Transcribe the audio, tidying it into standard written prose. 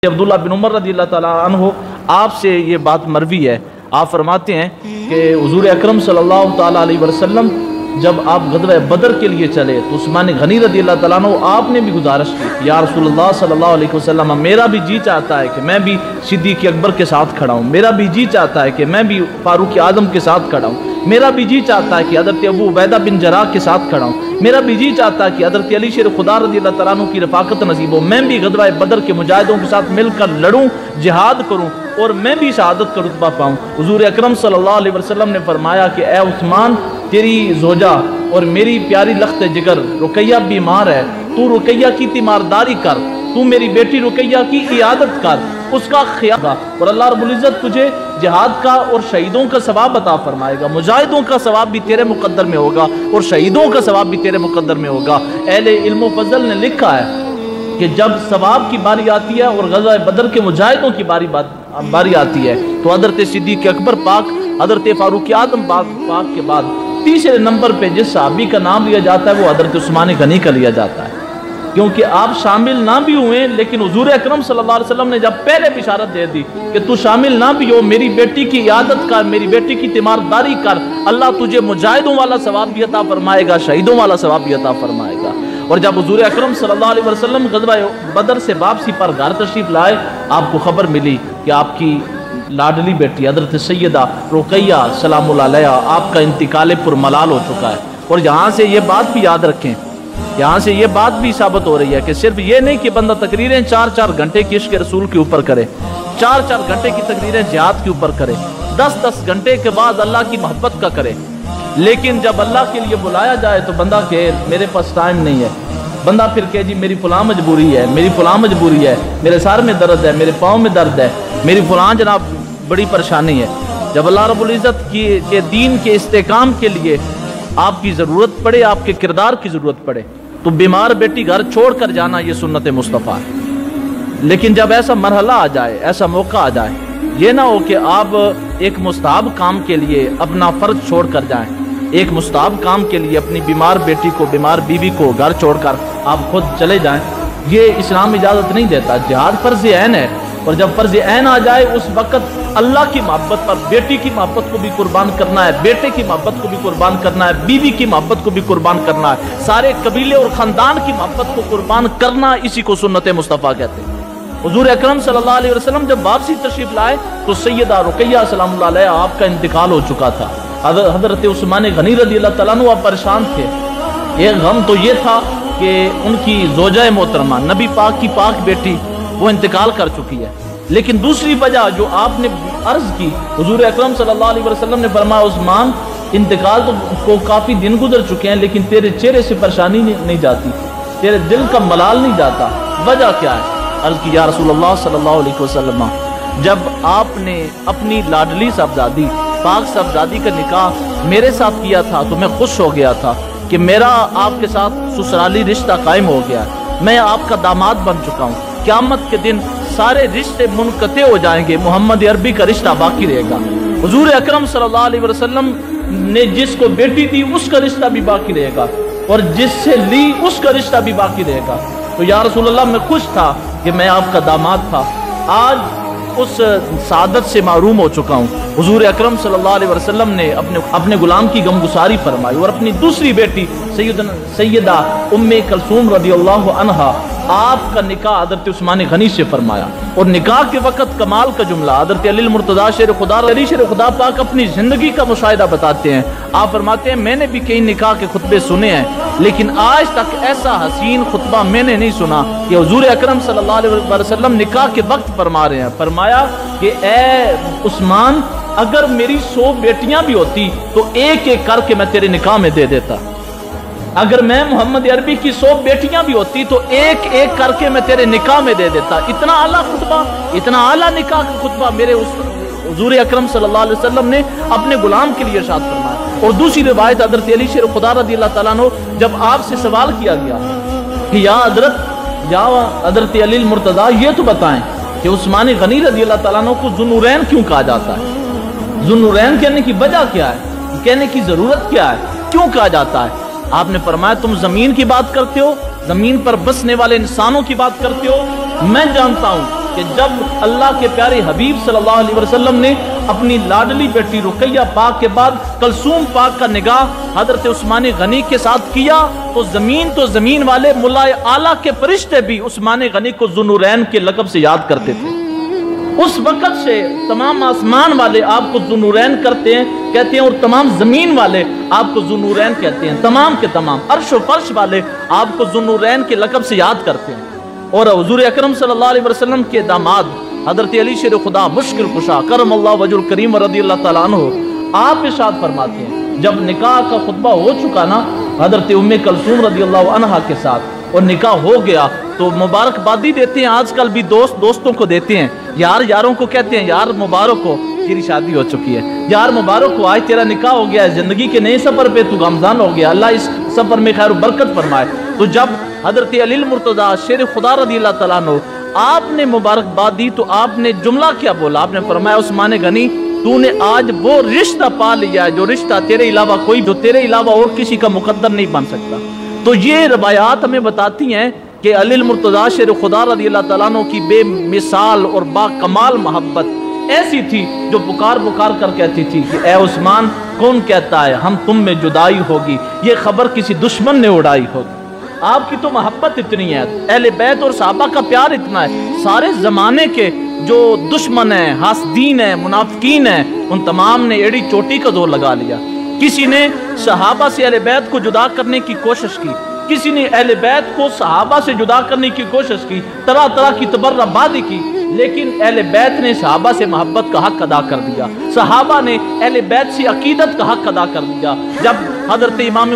عبداللہ بن عمر رضی اللہ تعالیٰ عنہ آپ سے یہ بات مروی ہے، آپ فرماتے ہیں کہ حضور اکرم صلی اللہ تعالیٰ علیہ وسلم جب آپ غزوہ بدر کے لیے چلے تو عثمان غنی رضی اللہ تعالیٰ عنہ آپ نے بھی گزارش کی، یا رسول اللہ صلی اللہ علیہ وسلم میرا بھی جی چاہتا ہے کہ میں بھی صدیق اکبر کے ساتھ کھڑا ہوں، میرا بھی جی چاہتا ہے کہ میں بھی فاروق اعظم کے ساتھ کھڑا ہوں، میرا بھی جی چاہتا ہے کہ حضرت ابو عبیدہ بن جراح کے ساتھ کھڑا ہوں، میرا بھی جی چاہتا ہے کہ حضرت علی شیر خدا رضی اللہ تعالیٰ عنہ کی رفاقت نصیب ہو، میں بھی غزوہ بدر کے مجاہدوں کے ساتھ مل کر لڑوں، جہاد کروں اور میں بھی شہادت کا رتبہ پاؤں۔ حضور اکرم صلی اللہ علیہ وسلم نے فرمایا کہ اے عثمان، تیری زوجہ اور میری پیاری لخت جگر رقیہ بیمار ہے، تو رقیہ کی تیمارداری کر، تو میری بیٹی رقیہ کی عیادت کر، اس کا خیال رکھ، اور اللہ رب العزت تجھے جہاد کا اور شہیدوں کا ثواب عطا فرمائے گا، مجاہدوں کا ثواب بھی تیرے مقدر میں ہوگا اور شہیدوں کا ثواب بھی تیرے مقدر میں ہوگا۔ اہل علم و فضل نے لکھا ہے کہ جب ثواب کی باری آتی ہے اور غزوہ بدر کے مجاہدوں کی باری آتی ہے تو حضرت صدیق اکبر پاک، حضرت فاروق اعظم پاک کے بعد تیسرے نمبر پہ جس صحابی کا نام لیا جاتا ہے وہ حضرت عثمان غنی کا لیا جاتا ہے، کیونکہ آپ شامل نہ بھی ہوئے لیکن حضور اکرم صلی اللہ علیہ وسلم نے جب پہلے بشارت دے دی کہ تو شامل نہ بھی ہو، میری بیٹی کی عیادت کر، میری بیٹی کی تیمارداری کر، اللہ تجھے مجاہدوں والا ثواب بھی عطا فرمائے گا، شہیدوں والا ثواب بھی عطا فرمائے گا۔ اور جب حضور اکرم صلی اللہ علیہ وسلم غزوہ بدر سے واپسی پر گھر تشریف لائے، آپ کو خبر ملی کہ آپ کی لاڈلی بیٹی حضرت سیدہ رقیہ سلام اللہ علیہا آپ کا انتقال پر ملال ہو چکا ہے۔ اور یہاں سے یہ بات بھی یاد رکھیں، یہاں سے یہ بات بھی ثابت ہو رہی ہے کہ صرف یہ نہیں کہ بندہ تقریریں 4 گھنٹے کی عشق رسول کے اوپر کرے، 4 گھنٹے کی تقریریں جہاد کے اوپر کرے، 10 گھنٹے کے بعد اللہ کی محبت کا کرے، لیکن جب اللہ کے لیے بلایا جائے تو بندہ کہ میرے پاس ٹائم نہیں ہے، بندہ پھر کہ جی میری فلاں مجبوری ہے، میری فلاں مجبوری ہے، میرے سر میں درد ہے، میرے پاؤں میں درد ہے، میری فلاں جناب بڑی پریشانی ہے۔ جب اللہ رب العزت کے دین کے استحکام کے لیے آپ کی ضرورت پڑے، آپ کے کردار کی ضرورت پڑے تو بیمار بیٹی گھر چھوڑ کر جانا یہ سنت مصطفیٰ ہے۔ لیکن جب ایسا مرحلہ آ جائے، ایسا موقع آ جائے، یہ نہ ہو کہ آپ ایک مستحب کام کے لیے اپنا فرض چھوڑ کر جائیں، ایک مستحب کام کے لیے اپنی بیمار بیٹی کو، بیمار بیوی کو گھر چھوڑ کر آپ خود چلے جائیں، یہ اسلام اجازت نہیں دیتا۔ جہاد فرض عین ہے، اور جب فرض عین آ جائے اس وقت اللہ کی محبت پر بیٹی کی محبت کو بھی قربان کرنا ہے، بیٹے کی محبت کو بھی قربان کرنا ہے، بیوی کی محبت کو بھی قربان کرنا ہے، سارے قبیلے اور خاندان کی محبت کو قربان کرنا، اسی کو سنت مصطفیٰ کہتے ہیں۔ حضور اکرم صلی اللہ علیہ وسلم جب واپسی تشریف لائے تو سیدہ رقیہ سلام اللہ علیہا آپ کا انتقال ہو چکا تھا۔ حضرت عثمان غنی رضی اللہ تعالیٰ عنہ آپ پریشان تھے۔ ایک غم تو یہ تھا کہ ان کی زوجہ محترمہ نبی پاک کی پاک بیٹی وہ انتقال کر چکی ہے، لیکن دوسری وجہ جو آپ نے عرض کی، حضور اکرم صلی اللہ علیہ وسلم نے فرمایا عثمان انتقال کو کافی دن گزر چکے ہیں لیکن تیرے چہرے سے پریشانی نہیں جاتی، تیرے دل کا ملال نہیں جاتا، وجہ کیا ہے؟ عرض کی یا رسول اللہ صلی اللہ علیہ وسلم، جب آپ نے اپنی لاڈلی صاحبزادی پاک صاحبزادی کا نکاح میرے ساتھ کیا تھا تو میں خوش ہو گیا تھا کہ میرا آپ کے ساتھ سسرالی رشتہ قائم ہو گیا، میں آپ کا داماد بن چکا ہوں، قیامت کے دن سارے رشتے منقطع ہو جائیں گے، محمد عربی کا رشتہ باقی رہے گا۔ حضور اکرم صلی اللہ علیہ وسلم نے جس کو بیٹی دی اس کا رشتہ بھی باقی رہے گا اور جس سے لی اس کا رشتہ بھی باقی رہے گا۔ تو یا رسول اللہ میں خوش تھا کہ میں آپ کا داماد تھا، آج اس سعادت سے محروم ہو چکا ہوں۔ حضور اکرم صلی اللہ علیہ وسلم نے اپنے غلام کی غمگساری فرمائی اور اپنی دوسری بیٹی سیدہ ام کلثوم رضی اللہ عنہا آپ کا نکاح حضرت عثمان غنی سے فرمایا، اور نکاح کے وقت کمال کا جملہ حضرت علی المرتضیٰ شیر خدا علی شیر خدا پاک اپنی زندگی کا مشاہدہ بتاتے ہیں۔ آپ فرماتے ہیں میں نے بھی کئی نکاح کے خطبے سنے ہیں لیکن آج تک ایسا حسین خطبہ میں نے نہیں سنا کہ حضور اکرم صلی اللہ علیہ وسلم نکاح کے وقت فرما رہے ہیں۔ فرمایا کہ اے عثمان، اگر میری 100 بیٹیاں بھی ہوتی تو ایک ایک کر کے میں تیرے نکاح میں دے دیتا، اگر میں محمد عربی کی 100 بیٹیاں بھی ہوتی تو ایک ایک کر کے میں تیرے نکاح میں دے دیتا۔ اتنا اعلیٰ خطبہ، اتنا اعلیٰ نکاح کا خطبہ میرے حضور اکرم صلی اللہ علیہ وسلم نے اپنے غلام کے لیے ارشاد فرمایا۔ اور دوسری روایت حضرت علی شیر خدا رضی اللہ تعالیٰ عنہ جب آپ سے سوال کیا گیا کہ یا حضرت علی المرتضیٰ یہ تو بتائیں کہ عثمان غنی رضی اللہ تعالیٰ عنہ کو ذو النورین کیوں کہا جاتا ہے؟ ذو النورین کہنے کی وجہ کیا ہے؟ کہنے کی ضرورت کیا ہے؟ کیوں کہا جاتا ہے؟ آپ نے فرمایا تم زمین کی بات کرتے ہو، زمین پر بسنے والے انسانوں کی بات کرتے ہو، میں جانتا ہوں کہ جب اللہ کے پیارے حبیب صلی اللہ علیہ وسلم نے اپنی لاڈلی بیٹی رقیہ پاک کے بعد کلثوم پاک کا نگاہ حضرت عثمان غنی کے ساتھ کیا تو زمین والے ملائے اعلیٰ کے فرشتے بھی عثمان غنی کو ذو نورین کے لقب سے یاد کرتے تھے۔ اس وقت سے تمام آسمان والے آپ کو ذو نورین کہتے ہیں اور تمام زمین والے آپ کو ذو نورین کہتے ہیں، تمام کے تمام عرش و فرش والے آپ کو ذو نورین کے لقب سے یاد کرتے ہیں۔ اور حضور اکرم صلی اللہ علیہ وسلم کے داماد حضرت علی شیر خدا مشکل کشا کرم اللہ وجہ الکریم رضی اللہ تعالیٰ عنہ آپ ارشاد فرماتے ہیں جب نکاح کا خطبہ ہو چکا نا حضرت ام کلثوم رضی اللہ عنہا کے ساتھ اور نکاح ہو گیا تو مبارکبادی دیتے ہیں، آج کل بھی دوستوں کو دیتے ہیں، یاروں کو کہتے ہیں یار مبارک ہو تیری شادی ہو چکی ہے، یار مبارک ہو آج تیرا نکاح ہو گیا ہے، زندگی کے نئے سفر پہ تو گامزن ہو گیا، اللہ اس سفر میں خیر و برکت فرمائے۔ تو جب حضرت علی المرتضیٰ شیر خدا رضی اللہ تعالیٰ عنہ آپ نے مبارکباد دی تو آپ نے جملہ کیا بولا؟ آپ نے فرمایا عثمان غنی تو نے آج وہ رشتہ پا لیا ہے جو رشتہ تیرے علاوہ اور کسی کا مقدر نہیں بن سکتا۔ تو یہ روایات ہمیں بتاتی ہیں کہ علی المرتضیٰ شیر خدا رضی اللہ تعالیٰ عنہ کی بے مثال اور با کمال محبت ایسی تھی جو پکار کر کہتی تھی کہ اے عثمان کون کہتا ہے ہم تم میں جدائی ہوگی، یہ خبر کسی دشمن نے اڑائی ہوگی۔ آپ کی تو محبت اتنی ہے، اہل بیت اور صحابہ کا پیار اتنا ہے، سارے زمانے کے جو دشمن ہیں، حاسدین ہیں، منافقین ہیں، ان تمام نے ایڑی چوٹی کا زور لگا لیا۔ کسی نے صحابہ سے اہل بیت کو جدا کرنے کی کوشش کی، کسی نے اہل بیت کو صحابہ سے جدا کرنے کی کوشش کی، طرح کی تبرّبادی کی، لیکن اہل بیت نے صحابہ سے محبت کا حق ادا کر دیا، صحابہ نے اہل بیت سے عقیدت کا حق ادا کر دیا۔ جب حضرت امام